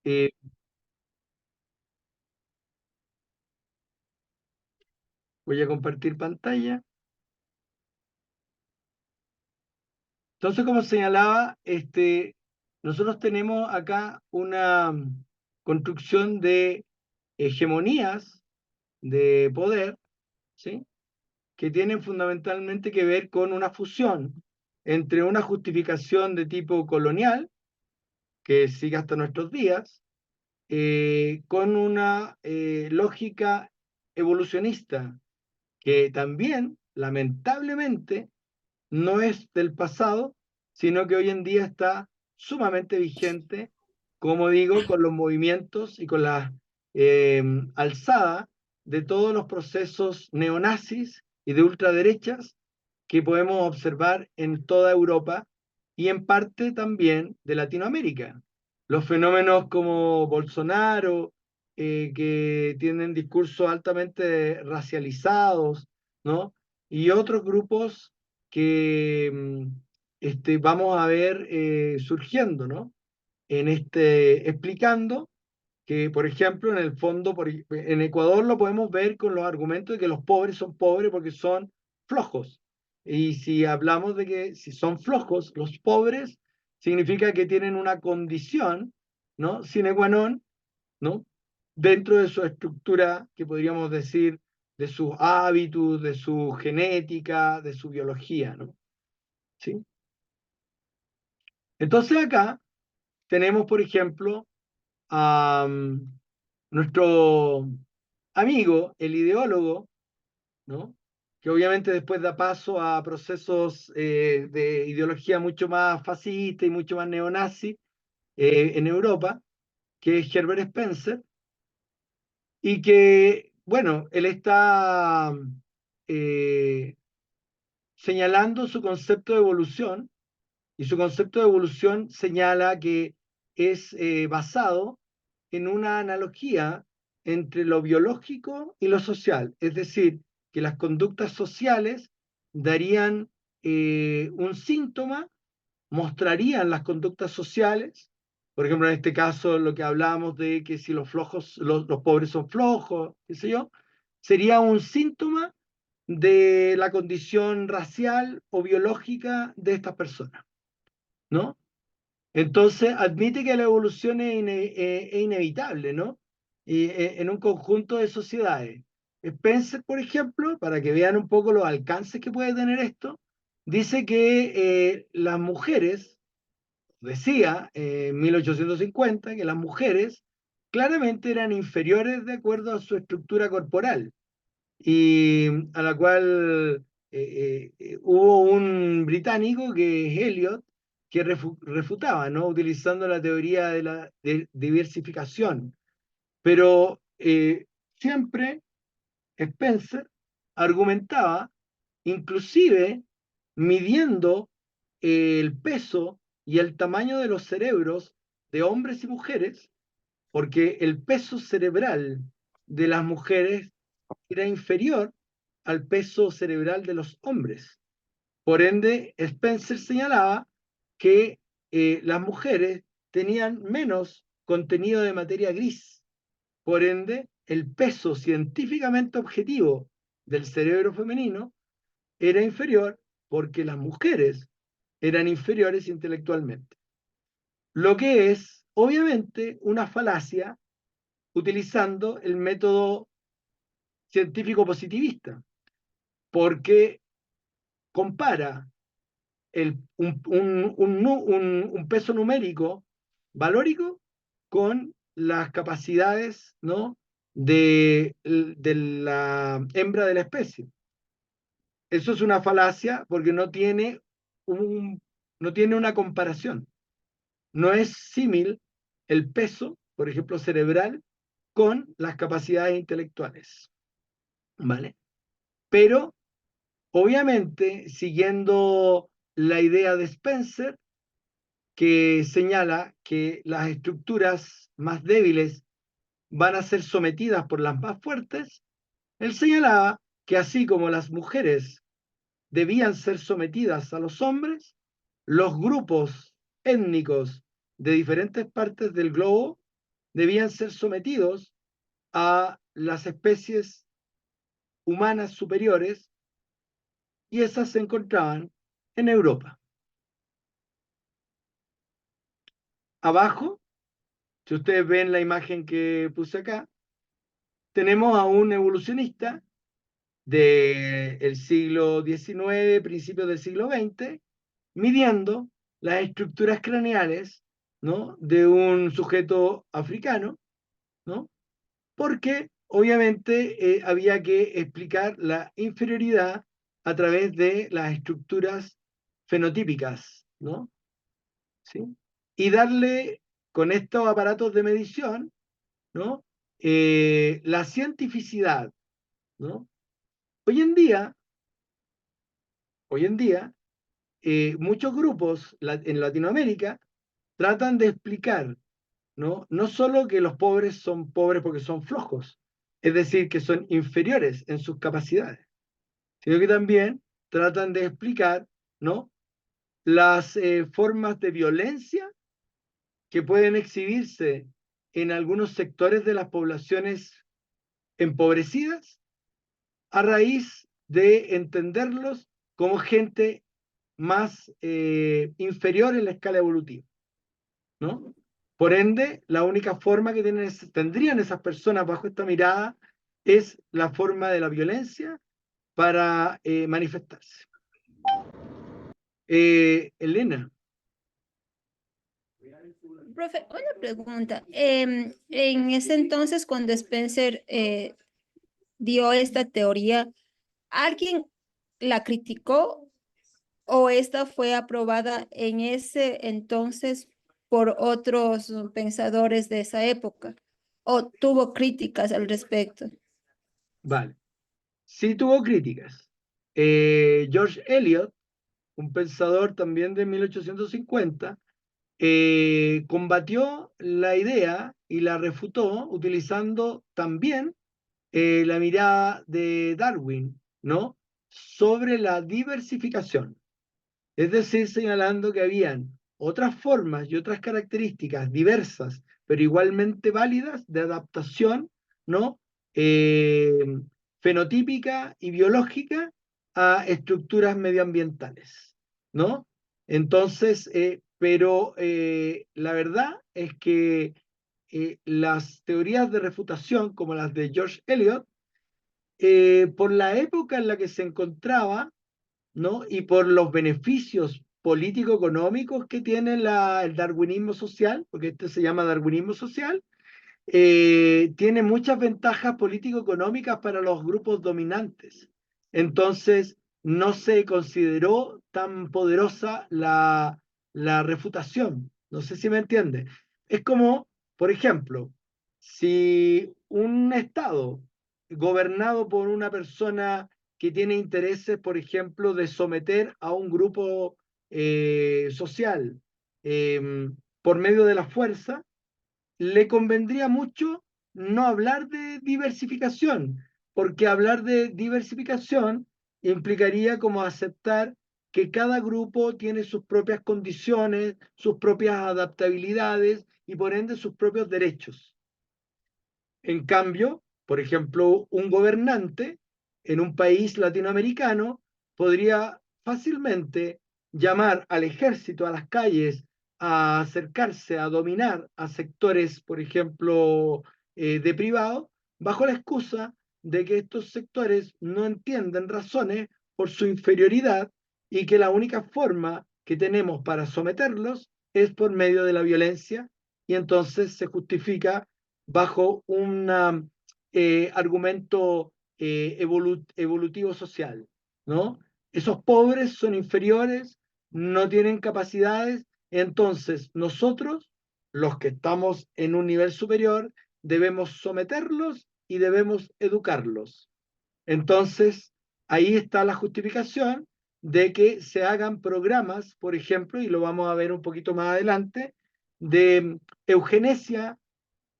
Eh, Voy a compartir pantalla. Entonces, como señalaba, nosotros tenemos acá una construcción de hegemonías de poder, ¿sí? Que tienen fundamentalmente que ver con una fusión entre una justificación de tipo colonial, que sigue hasta nuestros días, con una lógica evolucionista, que también, lamentablemente, no es del pasado, sino que hoy en día está sumamente vigente, como digo, con los movimientos y con la alzada de todos los procesos neonazis y de ultraderechas que podemos observar en toda Europa y en parte también de Latinoamérica. Los fenómenos como Bolsonaro, que tienen discursos altamente racializados, ¿no? Y otros grupos que vamos a ver surgiendo, ¿no? Explicando que, por ejemplo, en el fondo, en Ecuador lo podemos ver con los argumentos de que los pobres son pobres porque son flojos. Y si hablamos de que si son flojos, los pobres, significa que tienen una condición, ¿no? Sine qua non, ¿no? Dentro de su estructura, que podríamos decir, de sus hábitos, de su genética, de su biología, ¿no? ¿Sí? Entonces acá tenemos, por ejemplo, a nuestro amigo, el ideólogo, ¿no? Que obviamente después da paso a procesos de ideología mucho más fascista y mucho más neonazi en Europa, que es Herbert Spencer, y que, bueno, él está eh, señalando su concepto de evolución, y su concepto de evolución señala que es basado en una analogía entre lo biológico y lo social, es decir, que las conductas sociales darían un síntoma, mostrarían las conductas sociales, por ejemplo, en este caso lo que hablamos de que si los flojos, los pobres son flojos, qué sé yo, sería un síntoma de la condición racial o biológica de estas personas, ¿no? Entonces, admite que la evolución es inevitable, ¿no? Y en un conjunto de sociedades. Spencer, por ejemplo, para que vean un poco los alcances que puede tener esto, dice que las mujeres, decía en 1850, que las mujeres claramente eran inferiores de acuerdo a su estructura corporal y a la cual hubo un británico que es Eliot que refutaba, ¿no? Utilizando la teoría de la diversificación. Pero siempre Spencer argumentaba, inclusive midiendo el peso y el tamaño de los cerebros de hombres y mujeres, porque el peso cerebral de las mujeres era inferior al peso cerebral de los hombres. Por ende, Spencer señalaba que las mujeres tenían menos contenido de materia gris. Por ende, el peso científicamente objetivo del cerebro femenino era inferior porque las mujeres eran inferiores intelectualmente. Lo que es, obviamente, una falacia utilizando el método científico positivista, porque compara un peso numérico valórico con las capacidades, ¿no? de la hembra de la especie. Eso es una falacia porque no tiene una comparación. No es símil el peso, por ejemplo, cerebral, con las capacidades intelectuales. ¿Vale? Pero obviamente, siguiendo la idea de Spencer, que señala que las estructuras más débiles van a ser sometidas por las más fuertes, él señalaba que así como las mujeres debían ser sometidas a los hombres, los grupos étnicos de diferentes partes del globo debían ser sometidos a las especies humanas superiores, y esas se encontraban en Europa. Abajo, si ustedes ven la imagen que puse acá, tenemos a un evolucionista del siglo XIX, principios del siglo XX, midiendo las estructuras craneales, ¿no?, de un sujeto africano, ¿no?, porque obviamente había que explicar la inferioridad a través de las estructuras fenotípicas, ¿no? ¿Sí? Y darle con estos aparatos de medición, ¿no?, la cientificidad, ¿no? Hoy en día, hoy en día, muchos grupos en Latinoamérica tratan de explicar, ¿no?, no solo que los pobres son pobres porque son flojos, es decir, que son inferiores en sus capacidades, sino que también tratan de explicar, ¿no?, las formas de violencia que pueden exhibirse en algunos sectores de las poblaciones empobrecidas a raíz de entenderlos como gente más inferior en la escala evolutiva, ¿no? Por ende, la única forma que tendrían esas personas bajo esta mirada es la forma de la violencia para manifestarse. Elena. Profe, una pregunta. En ese entonces, cuando Spencer dio esta teoría, ¿alguien la criticó o esta fue aprobada en ese entonces por otros pensadores de esa época? ¿O tuvo críticas al respecto? Vale. Sí tuvo críticas. George Eliot, un pensador también de 1850, combatió la idea y la refutó utilizando también la mirada de Darwin, ¿no?, sobre la diversificación. Es decir, señalando que habían otras formas y otras características diversas, pero igualmente válidas de adaptación, ¿no?, Eh, fenotípica y biológica a estructuras medioambientales, ¿no? Entonces, pero la verdad es que las teorías de refutación, como las de George Eliot, por la época en la que se encontraba, ¿no?, y por los beneficios político-económicos que tiene el darwinismo social, porque este se llama darwinismo social, tiene muchas ventajas político-económicas para los grupos dominantes. Entonces, no se consideró tan poderosa la refutación. No sé si me entiende. Es como, por ejemplo, si un Estado gobernado por una persona que tiene intereses, por ejemplo, de someter a un grupo social por medio de la fuerza, le convendría mucho no hablar de diversificación, porque hablar de diversificación implicaría como aceptar que cada grupo tiene sus propias condiciones, sus propias adaptabilidades y por ende sus propios derechos. En cambio, por ejemplo, un gobernante en un país latinoamericano podría fácilmente llamar al ejército a las calles a acercarse, a dominar a sectores, por ejemplo, de privado, bajo la excusa de que estos sectores no entienden razones por su inferioridad y que la única forma que tenemos para someterlos es por medio de la violencia, y entonces se justifica bajo un argumento evolutivo social, ¿no? Esos pobres son inferiores, no tienen capacidades, entonces nosotros, los que estamos en un nivel superior, debemos someterlos y debemos educarlos. Entonces, ahí está la justificación de que se hagan programas, por ejemplo, y lo vamos a ver un poquito más adelante, de eugenesia,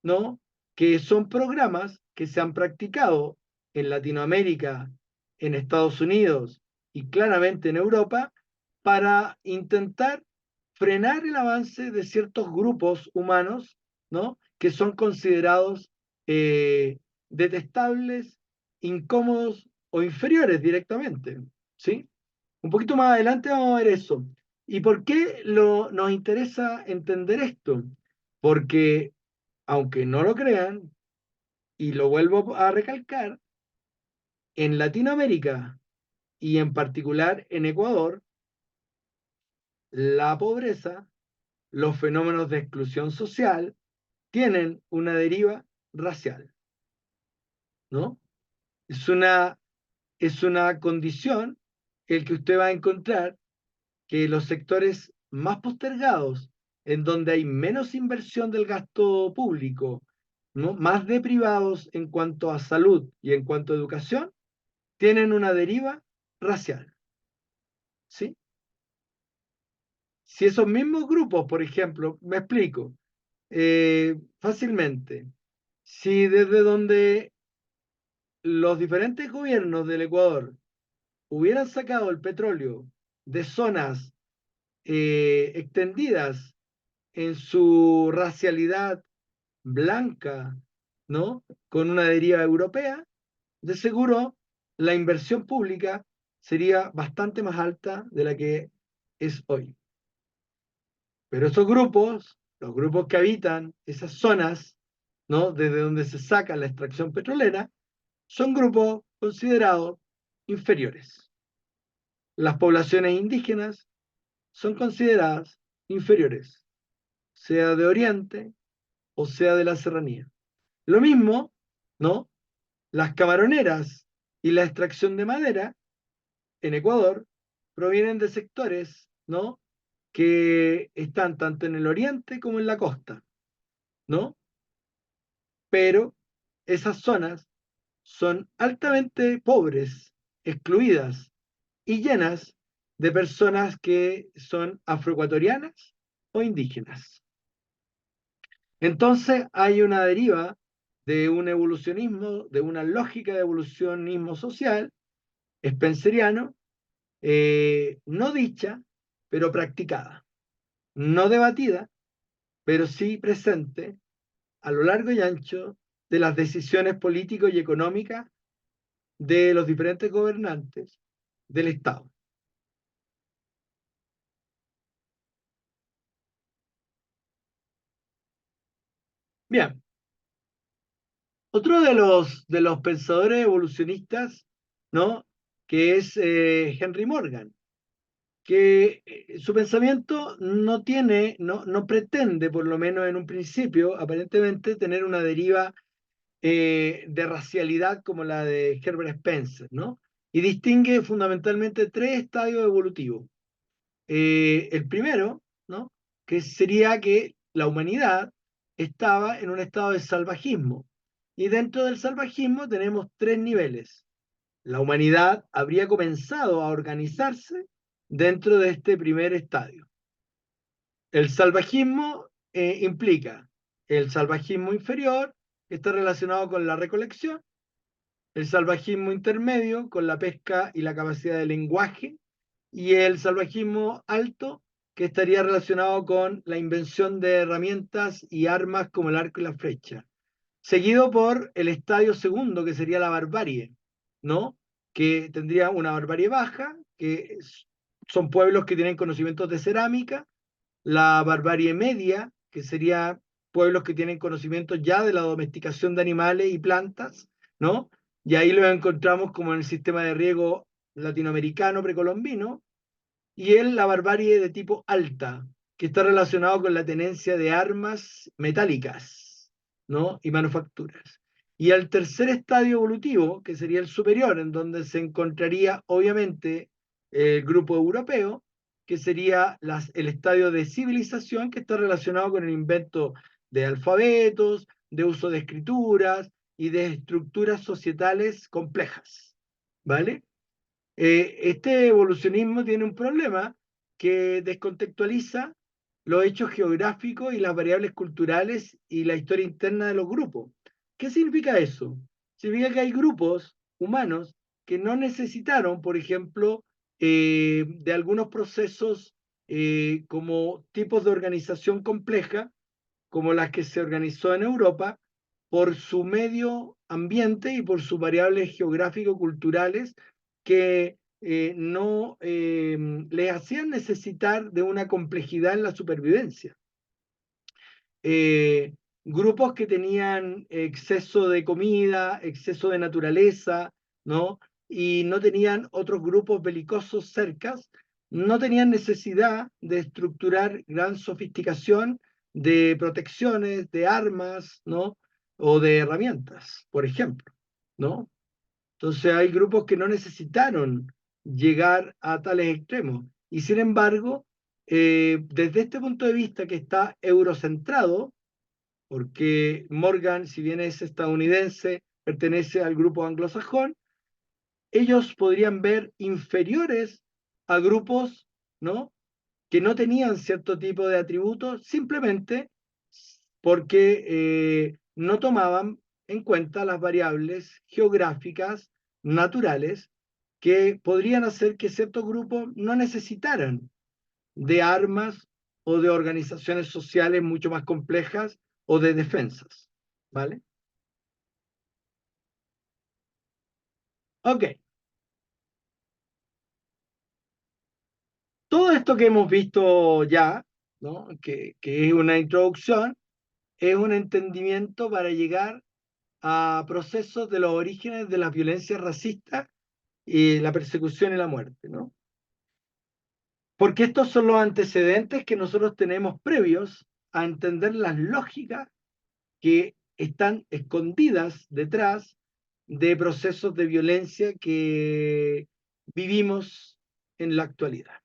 ¿no?, que son programas que se han practicado en Latinoamérica, en Estados Unidos y claramente en Europa para intentar frenar el avance de ciertos grupos humanos, ¿no?, que son considerados eh, detestables, incómodos o inferiores directamente, ¿sí? Un poquito más adelante vamos a ver eso. ¿Y por qué nos interesa entender esto? Porque, aunque no lo crean, y lo vuelvo a recalcar, en Latinoamérica y en particular en Ecuador, la pobreza, los fenómenos de exclusión social tienen una deriva racial, ¿no? Es una, es una condición el que usted va a encontrar que los sectores más postergados, en donde hay menos inversión del gasto público, ¿no? Más deprivados en cuanto a salud y en cuanto a educación, tienen una deriva racial, ¿sí? Si esos mismos grupos, por ejemplo, me explico fácilmente, si desde donde los diferentes gobiernos del Ecuador hubieran sacado el petróleo de zonas extendidas en su racialidad blanca, ¿no? Con una deriva europea, de seguro la inversión pública sería bastante más alta de la que es hoy. Pero esos grupos, los grupos que habitan esas zonas, ¿no? Desde donde se saca la extracción petrolera, son grupos considerados inferiores. Las poblaciones indígenas son consideradas inferiores, sea de Oriente o sea de la serranía. Lo mismo, ¿no? Las camaroneras y la extracción de madera en Ecuador provienen de sectores, ¿no? Que están tanto en el oriente como en la costa, ¿no? Pero esas zonas son altamente pobres, excluidas y llenas de personas que son afroecuatorianas o indígenas. Entonces hay una deriva de un evolucionismo, de una lógica de evolucionismo social, spenceriano, no dicha, pero practicada, no debatida, pero sí presente a lo largo y ancho de las decisiones políticas y económicas de los diferentes gobernantes del Estado. Bien, otro de los pensadores evolucionistas, ¿no? Que es Henry Morgan, que su pensamiento no tiene, no pretende, por lo menos en un principio, aparentemente, tener una deriva de racialidad como la de Herbert Spencer, ¿no? Y distingue fundamentalmente tres estadios evolutivos. El primero, ¿no? Que sería que la humanidad estaba en un estado de salvajismo. Y dentro del salvajismo tenemos tres niveles. La humanidad habría comenzado a organizarse dentro de este primer estadio. El salvajismo implica el salvajismo inferior, que está relacionado con la recolección, el salvajismo intermedio, con la pesca y la capacidad de lenguaje, y el salvajismo alto, que estaría relacionado con la invención de herramientas y armas como el arco y la flecha, seguido por el estadio segundo, que sería la barbarie, ¿no? Que tendría una barbarie baja, que son pueblos que tienen conocimientos de cerámica, la barbarie media, que sería pueblos que tienen conocimientos ya de la domesticación de animales y plantas, ¿no? Y ahí lo encontramos como en el sistema de riego latinoamericano precolombino, y la barbarie de tipo alta, que está relacionado con la tenencia de armas metálicas, ¿no? Y manufacturas. Y al tercer estadio evolutivo, que sería el superior, en donde se encontraría obviamente el grupo europeo, que sería el estadio de civilización, que está relacionado con el invento de alfabetos, de uso de escrituras y de estructuras societales complejas, ¿vale? Este evolucionismo tiene un problema que descontextualiza los hechos geográficos y las variables culturales y la historia interna de los grupos. ¿Qué significa eso? Significa que hay grupos humanos que no necesitaron, por ejemplo, de algunos procesos como tipos de organización compleja como las que se organizó en Europa por su medio ambiente y por sus variables geográfico-culturales que no les hacían necesitar de una complejidad en la supervivencia. Eh, Grupos que tenían exceso de comida, exceso de naturaleza, ¿no? Y no tenían otros grupos belicosos cercas, no tenían necesidad de estructurar gran sofisticación de protecciones, de armas, ¿no? O de herramientas, por ejemplo, ¿no? Entonces hay grupos que no necesitaron llegar a tales extremos. Y sin embargo, desde este punto de vista que está eurocentrado, porque Morgan, si bien es estadounidense, pertenece al grupo anglosajón, ellos podrían ver inferiores a grupos, ¿no? Que no tenían cierto tipo de atributos simplemente porque no tomaban en cuenta las variables geográficas naturales que podrían hacer que ciertos grupos no necesitaran de armas o de organizaciones sociales mucho más complejas o de defensas. ¿Vale? Ok. Todo esto que hemos visto ya, ¿no? Que es una introducción, es un entendimiento para llegar a procesos de los orígenes de la violencia racista y la persecución y la muerte, ¿no? Porque estos son los antecedentes que nosotros tenemos previos a entender las lógicas que están escondidas detrás de procesos de violencia que vivimos en la actualidad.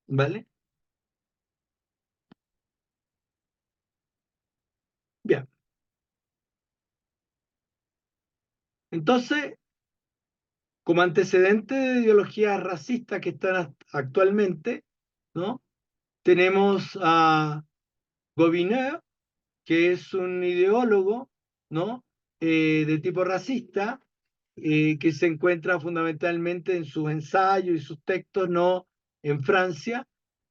¿Vale? Bien. Entonces, como antecedente de ideologías racistas que están actualmente, ¿no? Tenemos a Gobineau, que es un ideólogo, ¿no? De tipo racista, que se encuentra fundamentalmente en sus ensayos y sus textos, ¿no? En Francia,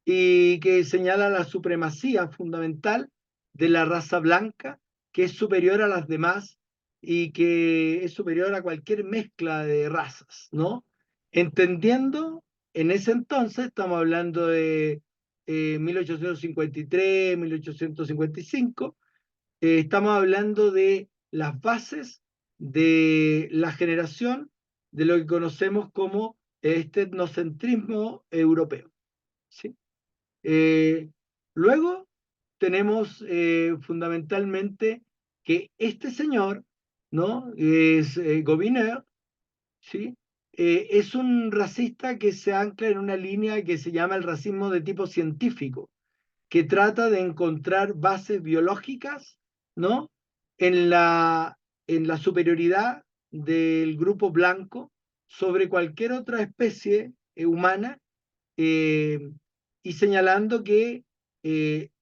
y que señala la supremacía fundamental de la raza blanca, que es superior a las demás y que es superior a cualquier mezcla de razas, ¿no? Entendiendo, en ese entonces, estamos hablando de 1853, 1855, estamos hablando de las bases de la generación de lo que conocemos como este etnocentrismo europeo. ¿Sí? Eh, Luego tenemos fundamentalmente que este señor, ¿no? Es Gobineau, ¿sí? Es un racista que se ancla en una línea que se llama el racismo de tipo científico, que trata de encontrar bases biológicas, ¿no? En en la superioridad del grupo blanco sobre cualquier otra especie humana, eh, y señalando que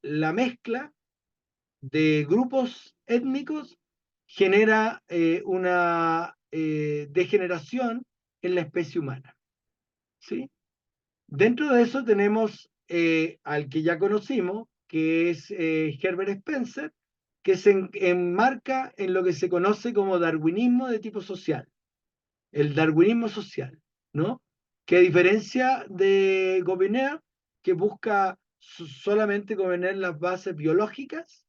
la mezcla de grupos étnicos genera una degeneración en la especie humana. ¿Sí? Dentro de eso tenemos al que ya conocimos, que es Herbert Spencer, que se enmarca en lo que se conoce como darwinismo de tipo social, el darwinismo social, ¿no? Que a diferencia de Gobineau, que busca solamente gobernar las bases biológicas,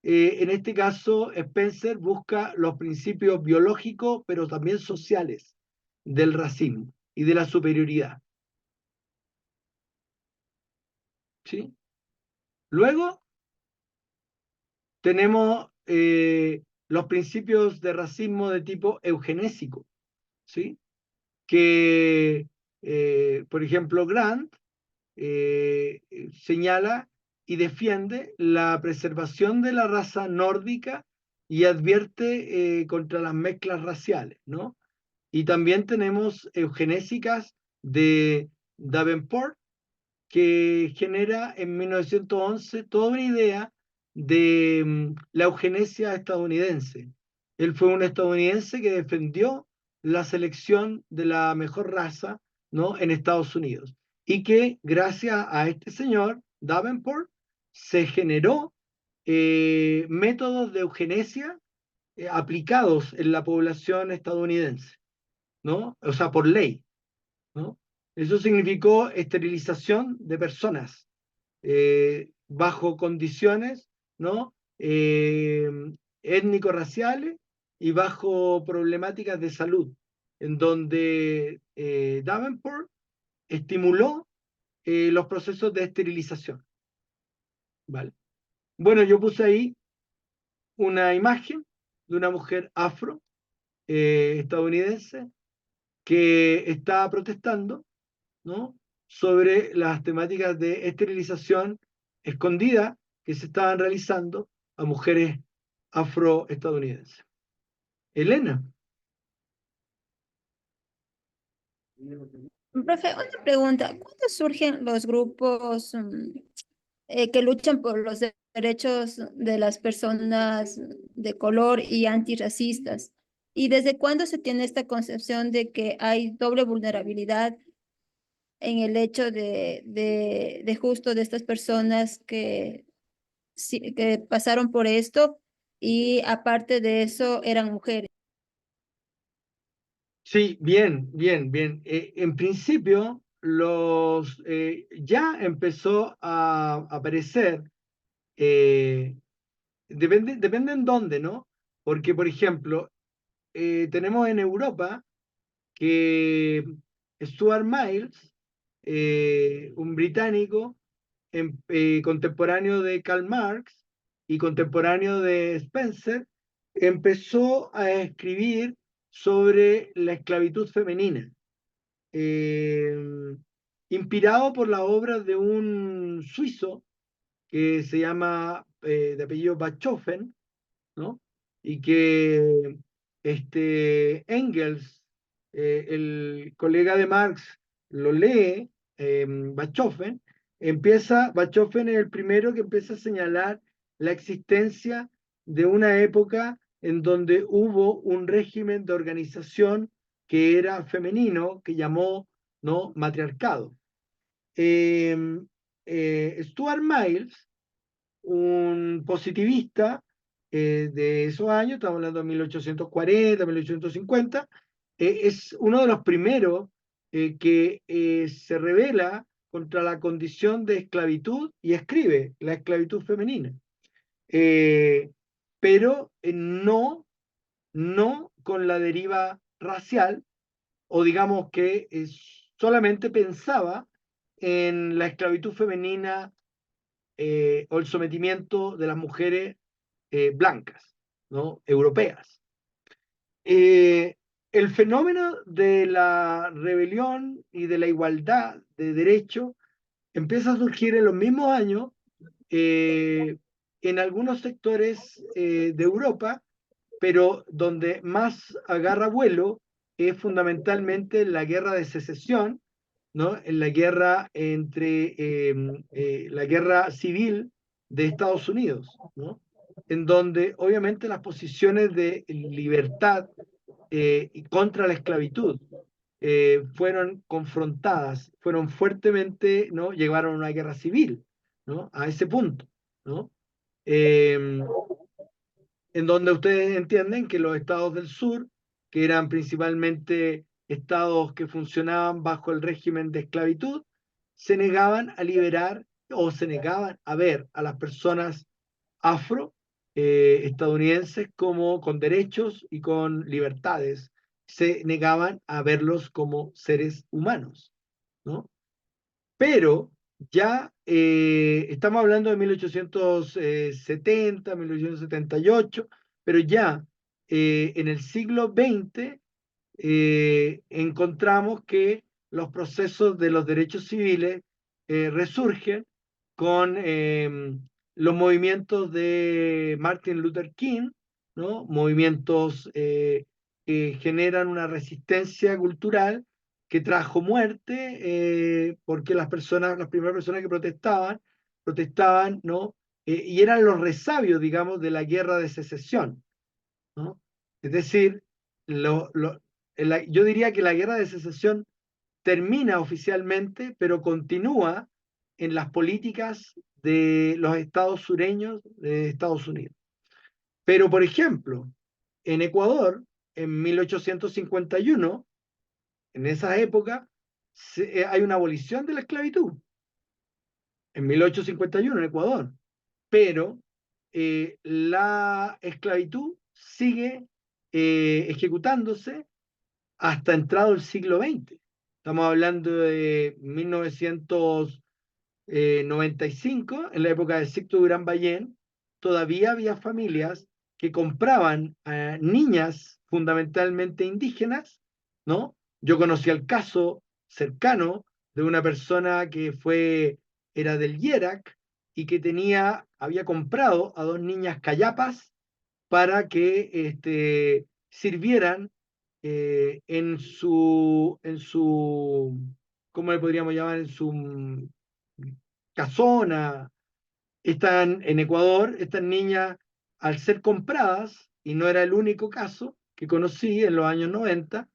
en este caso Spencer busca los principios biológicos, pero también sociales del racismo y de la superioridad, ¿sí? Luego tenemos los principios de racismo de tipo eugenésico, ¿sí? Que, por ejemplo, Grant señala y defiende la preservación de la raza nórdica y advierte contra las mezclas raciales, ¿no? Y también tenemos eugenésicas de Davenport, que genera en 1911 toda una idea de la eugenesia estadounidense. Él fue un estadounidense que defendió la selección de la mejor raza, ¿no? En Estados Unidos. Y que gracias a este señor, Davenport, se generó métodos de eugenesia aplicados en la población estadounidense, ¿no? O sea, por ley, ¿no? Eso significó esterilización de personas bajo condiciones, ¿no? Étnico-raciales y bajo problemáticas de salud, en donde Davenport estimuló los procesos de esterilización, ¿vale? Bueno, yo puse ahí una imagen de una mujer afro estadounidense que está protestando, ¿no? Sobre las temáticas de esterilización escondida que se estaban realizando a mujeres afroestadounidenses. Elena. Profe, una pregunta. ¿Cuándo surgen los grupos que luchan por los derechos de las personas de color y antirracistas? ¿Y desde cuándo se tiene esta concepción de que hay doble vulnerabilidad en el hecho de justo de estas personas que, que pasaron por esto y aparte de eso eran mujeres? Sí, bien, bien, bien. En principio, ya empezó a aparecer, eh, depende en dónde, ¿no? Porque, por ejemplo, tenemos en Europa que Stuart Miles, un británico contemporáneo de Karl Marx y contemporáneo de Spencer, empezó a escribir sobre la esclavitud femenina, eh, inspirado por la obra de un suizo que se llama, de apellido Bachofen, ¿no? Y que Engels, el colega de Marx, lo lee, Bachofen, Bachofen es el primero que empieza a señalar la existencia de una época en donde hubo un régimen de organización que era femenino, que llamó, ¿no?, matriarcado. Eh, Stuart Miles, un positivista de esos años, estamos hablando de 1840, 1850, es uno de los primeros que se revela contra la condición de esclavitud y escribe la esclavitud femenina. Eh, pero no con la deriva racial, o digamos que solamente pensaba en la esclavitud femenina o el sometimiento de las mujeres blancas, ¿no?, europeas. Eh, el fenómeno de la rebelión y de la igualdad de derecho empieza a surgir en los mismos años eh, en algunos sectores de Europa, pero donde más agarra vuelo es fundamentalmente la guerra de secesión, ¿no?, en la guerra la guerra civil de Estados Unidos, ¿no?, en donde obviamente las posiciones de libertad y contra la esclavitud fueron confrontadas, fueron fuertemente, ¿no?, llevaron a una guerra civil, ¿no?, a ese punto, ¿no? Eh, en donde ustedes entienden que los estados del sur, que eran principalmente estados que funcionaban bajo el régimen de esclavitud, se negaban a liberar o se negaban a ver a las personas afro estadounidenses como con derechos y con libertades, se negaban a verlos como seres humanos, ¿no? Pero ya estamos hablando de 1870, 1878, pero ya en el siglo XX encontramos que los procesos de los derechos civiles resurgen con los movimientos de Martin Luther King, ¿no?, movimientos que generan una resistencia cultural que trajo muerte, porque las primeras personas que protestaban, ¿no? Y eran los resabios, digamos, de la guerra de secesión, ¿no? Es decir, yo diría que la guerra de secesión termina oficialmente, pero continúa en las políticas de los estados sureños de Estados Unidos. Pero, por ejemplo, en Ecuador, en 1851, en esa época, hay una abolición de la esclavitud, en 1851 en Ecuador, pero la esclavitud sigue ejecutándose hasta entrado el siglo XX. Estamos hablando de 1995, en la época de Sixto Durán Ballén, todavía había familias que compraban a niñas fundamentalmente indígenas, ¿no? Yo conocí el caso cercano de una persona que era del Yerac y que había comprado a dos niñas cayapas para que sirvieran ¿cómo le podríamos llamar? En su casona. Están en Ecuador, estas niñas, al ser compradas, y no era el único caso que conocí en los años 90,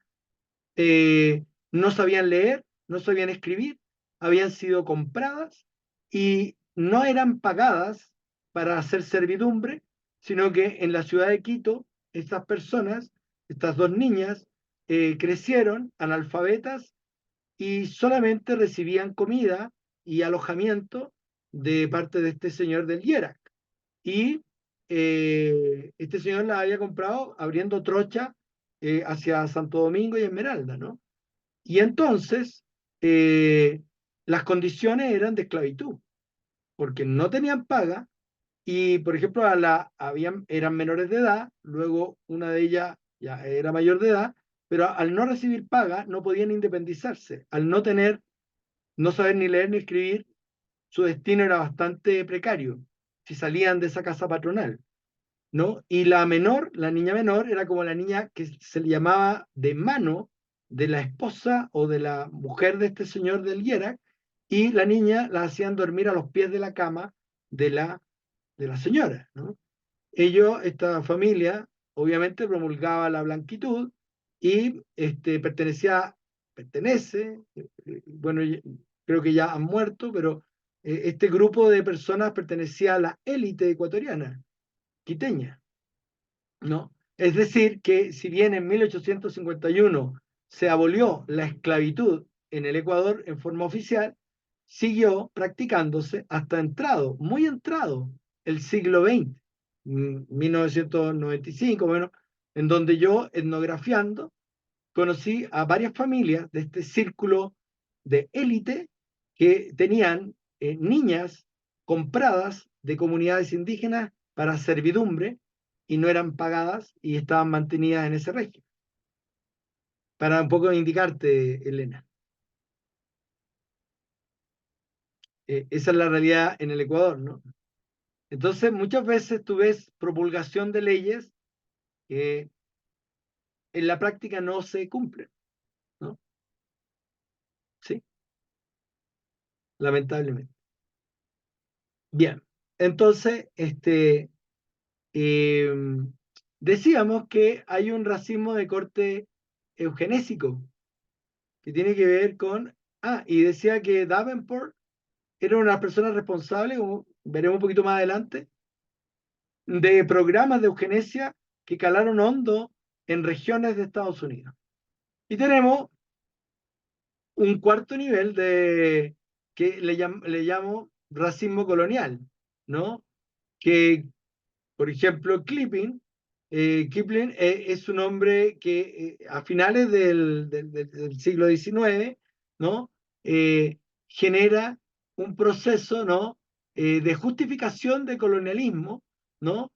no sabían leer, no sabían escribir, habían sido compradas y no eran pagadas para hacer servidumbre, sino que en la ciudad de Quito, estas personas, estas dos niñas, crecieron analfabetas y solamente recibían comida y alojamiento de parte de este señor del Yerac. Y este señor la había comprado abriendo trocha hacia Santo Domingo y Esmeralda, ¿no? Y entonces las condiciones eran de esclavitud, porque no tenían paga y, por ejemplo, eran menores de edad, luego una de ellas ya era mayor de edad, pero al no recibir paga no podían independizarse. Al no saber ni leer ni escribir, su destino era bastante precario si salían de esa casa patronal, ¿no? Y la niña menor, era como la niña que se le llamaba de mano de la esposa o de la mujer de este señor del Yerac, y la niña la hacían dormir a los pies de la cama de la señora, ¿no? Esta familia, obviamente promulgaba la blanquitud y pertenece, bueno, creo que ya han muerto, pero este grupo de personas pertenecía a la élite ecuatoriana, quiteña, ¿no? Es decir, que si bien en 1851 se abolió la esclavitud en el Ecuador en forma oficial, siguió practicándose hasta muy entrado el siglo XX, 1995, bueno, en donde yo, etnografiando, conocí a varias familias de este círculo de élite que tenían niñas compradas de comunidades indígenas para servidumbre y no eran pagadas y estaban mantenidas en ese régimen. Para un poco indicarte, Elena. Esa es la realidad en el Ecuador, ¿no? Entonces, muchas veces tú ves promulgación de leyes que en la práctica no se cumplen, ¿no? Sí, lamentablemente. Bien, entonces, eh, decíamos que hay un racismo de corte eugenésico que tiene que ver con... y decía que Davenport era una de las personas responsables, como veremos un poquito más adelante, de programas de eugenesia que calaron hondo en regiones de Estados Unidos. Y tenemos un cuarto nivel que le llamo racismo colonial, ¿no? Que, por ejemplo, Kipling es un hombre que a finales del siglo XIX, ¿no? Genera un proceso, ¿no? De justificación de colonialismo, ¿no?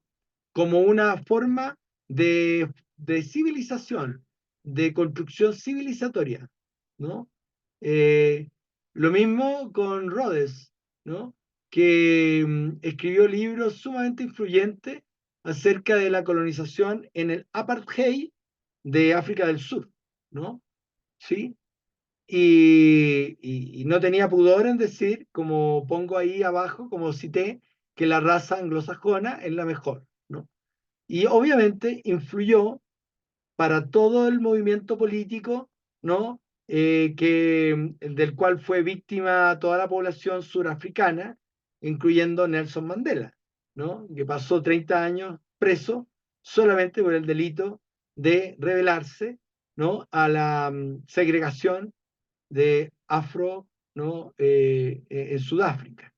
Como una forma de civilización, de construcción civilizatoria, ¿no? Eh, lo mismo con Rhodes, ¿no? Que escribió libros sumamente influyentes acerca de la colonización en el apartheid de África del Sur, ¿no? ¿Sí? Y no tenía pudor en decir, como pongo ahí abajo, como cité, que la raza anglosajona es la mejor, ¿no? Y obviamente influyó para todo el movimiento político, ¿no? del cual fue víctima toda la población surafricana, incluyendo Nelson Mandela, ¿no? Que pasó 30 años preso solamente por el delito de rebelarse, ¿no? A la segregación de afro, ¿no? En Sudáfrica.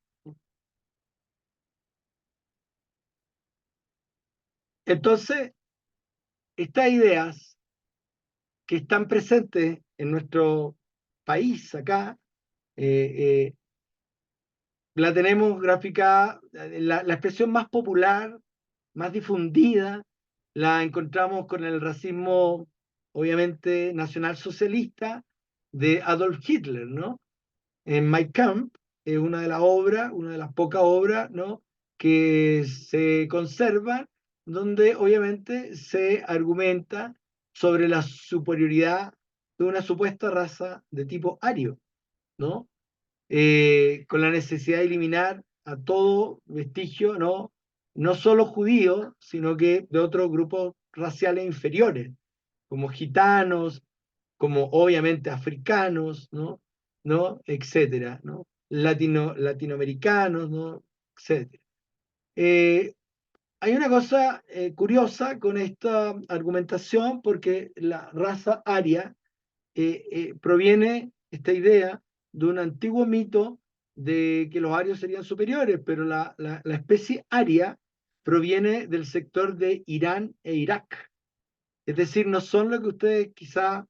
Entonces, estas ideas que están presentes en nuestro país acá, eh, la tenemos graficada, la expresión más popular, más difundida, la encontramos con el racismo, obviamente, nacionalsocialista de Adolf Hitler, ¿no? En Mein Kampf es una de las obras, una de las pocas obras, ¿no? Que se conservan, donde obviamente se argumenta sobre la superioridad de una supuesta raza de tipo ario, ¿no? Con la necesidad de eliminar a todo vestigio, ¿no? No solo judíos, sino que de otros grupos raciales inferiores, como gitanos, como obviamente africanos, ¿no? ¿No? Etcétera, ¿no? Latinoamericanos, ¿no? Etcétera. Eh, Hay una cosa curiosa con esta argumentación, porque la raza aria proviene esta idea de un antiguo mito de que los arios serían superiores, pero la especie aria proviene del sector de Irán e Irak. Es decir, no son lo que ustedes quizá,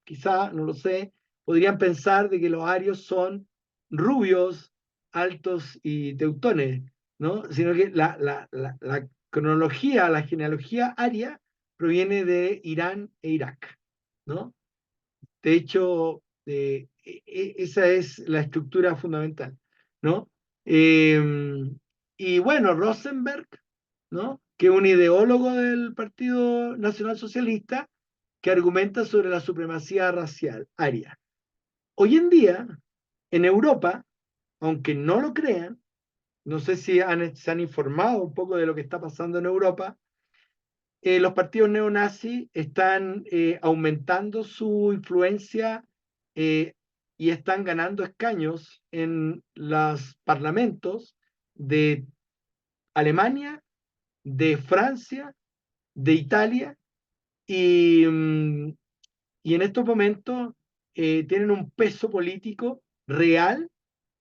no lo sé, podrían pensar de que los arios son rubios, altos y teutones, ¿no? Sino que la cronología, la genealogía aria proviene de Irán e Irak, ¿no? De hecho, esa es la estructura fundamental, ¿no? Eh, y bueno, Rosenberg, ¿no? Que es un ideólogo del Partido Nacional Socialista que argumenta sobre la supremacía racial aria. Hoy en día, en Europa, aunque no lo crean, no sé si se han informado un poco de lo que está pasando en Europa, los partidos neonazis están aumentando su influencia eh, y están ganando escaños en los parlamentos de Alemania, de Francia, de Italia y, y en estos momentos tienen un peso político real,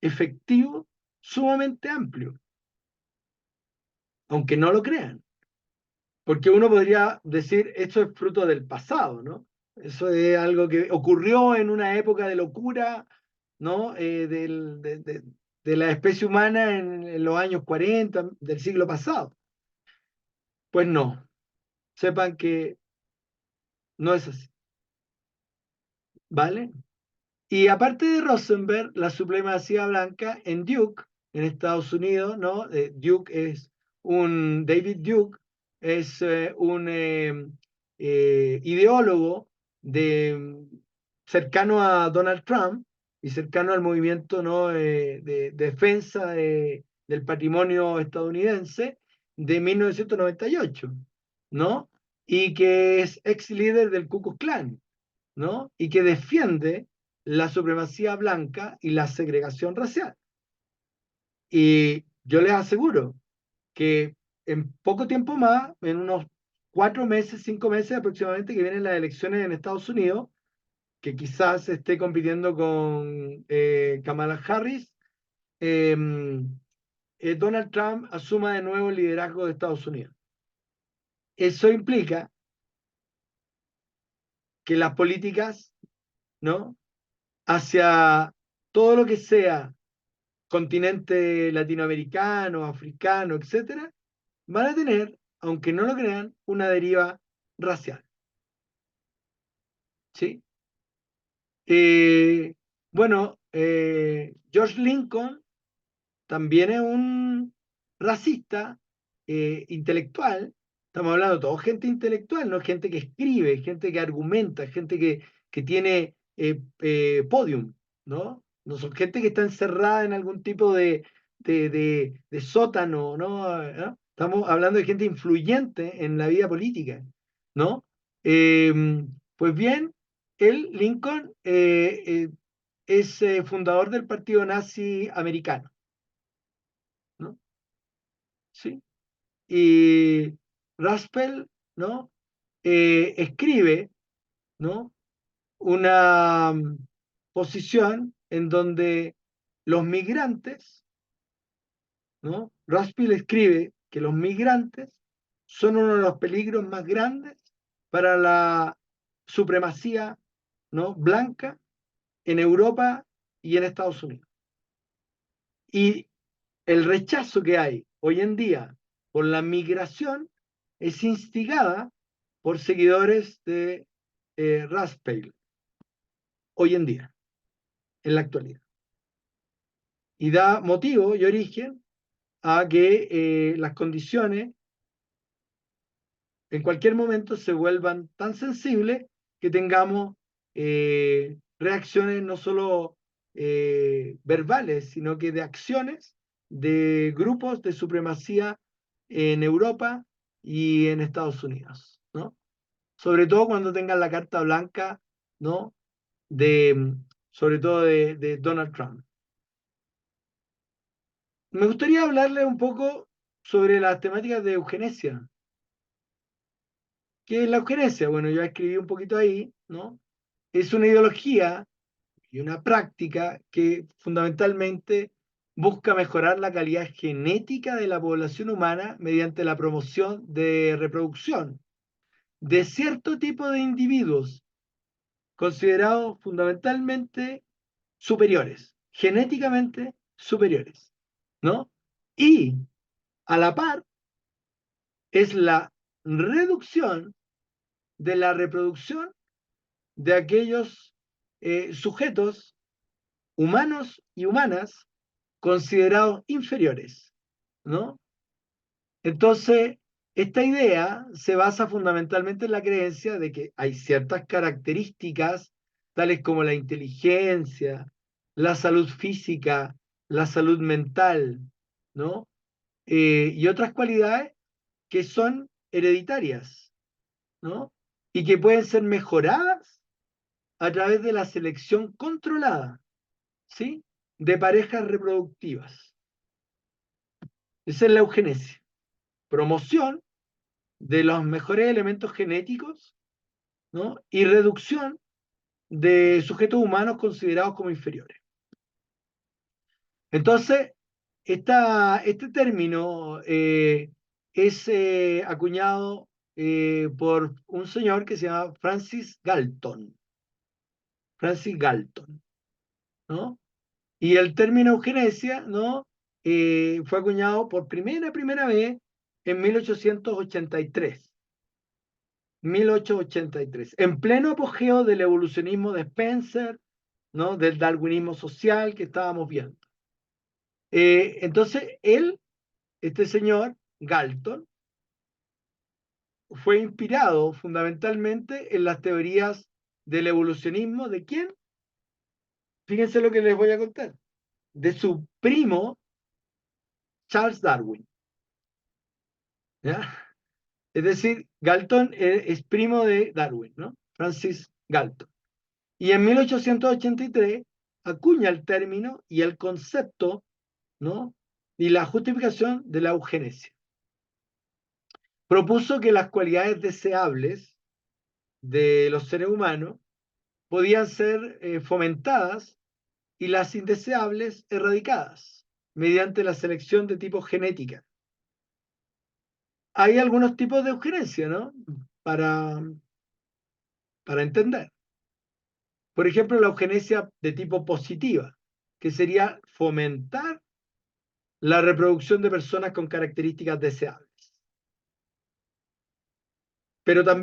efectivo, sumamente amplio, aunque no lo crean. Porque uno podría decir, esto es fruto del pasado, ¿no? Eso es algo que ocurrió en una época de locura, ¿no? De la especie humana en los años 40 del siglo pasado. Pues no, sepan que no es así, ¿vale? Y aparte de Rosenberg, la supremacía blanca en Duke, en Estados Unidos, ¿no? David Duke es un ideólogo cercano a Donald Trump y cercano al movimiento, ¿no? De defensa del patrimonio estadounidense de 1998, ¿no? Y que es ex líder del Ku Klux Klan, ¿no? Y que defiende la supremacía blanca y la segregación racial. Y yo les aseguro que en poco tiempo más, en unos 4 meses, 5 meses aproximadamente, que vienen las elecciones en Estados Unidos, que quizás esté compitiendo con Kamala Harris, eh, Donald Trump asuma de nuevo el liderazgo de Estados Unidos. Eso implica que las políticas, ¿no? Hacia todo lo que sea continente latinoamericano, africano, etcétera, van a tener, aunque no lo crean, una deriva racial. ¿Sí? Eh, bueno, George Lincoln también es un racista intelectual. Estamos hablando de todo gente intelectual, no gente que escribe, gente que argumenta, gente que tiene podium, ¿no? No son gente que está encerrada en algún tipo de sótano, ¿no? Estamos hablando de gente influyente en la vida política, ¿no? Eh, pues bien, Él, Lincoln, es fundador del partido nazi americano, ¿no? ¿Sí? Y Raspel, ¿no? Escribe, ¿no? Una posición en donde los migrantes, ¿no? Raspel escribe que los migrantes son uno de los peligros más grandes para la supremacía, ¿no? Blanca en Europa y en Estados Unidos. Y el rechazo que hay hoy en día por la migración es instigada por seguidores de Raspel hoy en día, en la actualidad. Y da motivo y origen a que las condiciones en cualquier momento se vuelvan tan sensibles que tengamos reacciones no solo verbales, sino que de acciones de grupos de supremacía en Europa y en Estados Unidos, ¿no? Sobre todo cuando tengan la carta blanca, ¿no? Sobre todo de Donald Trump. Me gustaría hablarle un poco sobre las temáticas de eugenesia. ¿Qué es la eugenesia? Bueno, yo escribí un poquito ahí, ¿no? Es una ideología y una práctica que fundamentalmente busca mejorar la calidad genética de la población humana mediante la promoción de reproducción de cierto tipo de individuos considerados fundamentalmente superiores, genéticamente superiores, ¿no? Y a la par es la reducción de la reproducción de aquellos sujetos humanos y humanas considerados inferiores, ¿no? Entonces, esta idea se basa fundamentalmente en la creencia de que hay ciertas características, tales como la inteligencia, la salud física, la salud mental, ¿no? Y otras cualidades que son hereditarias, ¿no? Y que pueden ser mejoradas a través de la selección controlada, ¿sí? De parejas reproductivas. Esa es la eugenesia. Promoción de los mejores elementos genéticos, ¿no? Y reducción de sujetos humanos considerados como inferiores. Entonces, este término es acuñado por un señor que se llama Francis Galton. Francis Galton, ¿no? Y el término eugenesia, ¿no? Fue acuñado por primera vez en 1883. 1883, en pleno apogeo del evolucionismo de Spencer, ¿no? Del darwinismo social que estábamos viendo. Entonces, este señor, Galton, fue inspirado fundamentalmente en las teorías del evolucionismo. ¿De quién? Fíjense lo que les voy a contar. De su primo, Charles Darwin. ¿Ya? Es decir, Galton es primo de Darwin, ¿no? Francis Galton. Y en 1883 acuña el término y el concepto, ¿no? Y la justificación de la eugenesia. Propuso que las cualidades deseables de los seres humanos podían ser fomentadas y las indeseables erradicadas mediante la selección de tipo genética. Hay algunos tipos de eugenesia, ¿no? Para, para entender. Por ejemplo, la eugenesia de tipo positiva, que sería fomentar la reproducción de personas con características deseables. Pero también